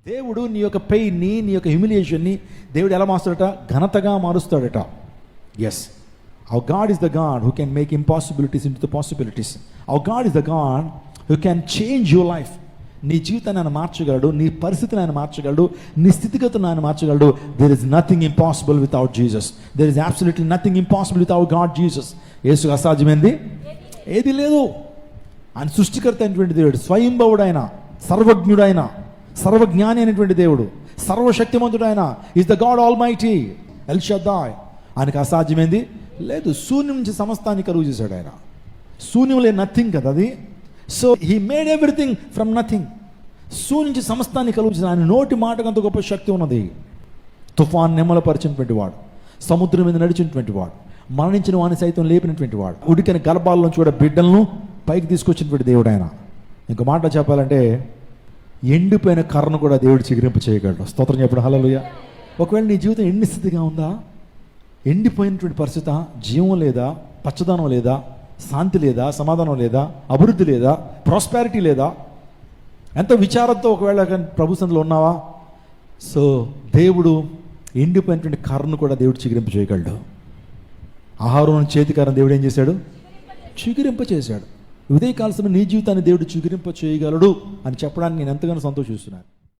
దేవుడు నీ యొక్క పెయిన్ని, నీ యొక్క హ్యూమిలియేషన్ని దేవుడు ఎలా మారుస్తాడట? ఘనతగా మారుస్తాడట. Yes, our God is the God who can make impossibilities into the possibilities. Our God is the God who can change your life. నీ జీవితాన్ని ఆయన మార్చగలడు, నీ పరిస్థితిని ఆయన మార్చగలడు, నీ స్థితిగతులను ఆయన మార్చగలడు. There is nothing impossible without Jesus. There is absolutely nothing impossible without God Jesus. యేసు అసాధ్యమైంది ఏది లేదు. ఆయన సృష్టికర్త అయినటువంటి దేవుడు, స్వయంభవుడైన, సర్వజ్ఞుడైన, సర్వజ్ఞాని అయినటువంటి దేవుడు, సర్వశక్తిమంతుడైన. Is the God almighty, El Shaddai. ఆయనకు అసాధ్యమైంది లేదు. శూన్యం నుంచి సమస్తాన్ని కలుగు చేశాడు ఆయన. శూన్యం లేదు, నథింగ్ కదా అది. So he made everything from nothing. శూన్యం నుంచి సమస్తాన్ని కలుగు చేశాడు. ఆయన నోటి మాటకు అంత గొప్ప శక్తి ఉన్నది. తుఫాన్ నెమ్మలపరిచినటువంటి వాడు, సముద్రం మీద నడిచినటువంటి వాడు, మరణించిన వాడిని సైతం లేపినటువంటి వాడు, ఉడికిన గర్భాల్లోంచి కూడా బిడ్డలను పైకి తీసుకొచ్చినటువంటి దేవుడు ఆయన. ఇంకో మాట చెప్పాలంటే, ఎండిపోయిన కర్రను కూడా దేవుడు చిగురింప చేయగలడు. స్తోత్రం చెప్పడం హల్లెలూయా. ఒకవేళ నీ జీవితం ఎండి స్థితిగా ఉందా? ఎండిపోయినటువంటి పరిస్థితి, జీవం లేదా, పచ్చదనం లేదా, శాంతి లేదా, సమాధానం లేదా, అభివృద్ధి లేదా, ప్రాస్పారిటీ లేదా, ఎంతో విచారంతో ఒకవేళ ప్రభు సన్నిధిలో ఉన్నావా? సో దేవుడు ఎండిపోయినటువంటి కర్రను కూడా దేవుడు చిగురింప చేయగలడు. ఆహారం చేతికారం దేవుడు ఏం చేశాడు? చిగురింప చేశాడు. ఉదయకాల సమయం నీ జీవితాన్ని దేవుడు చిగురింప చేయగలడు అని చెప్పడానికి నేను ఎంతగానో సంతోషిస్తున్నాను.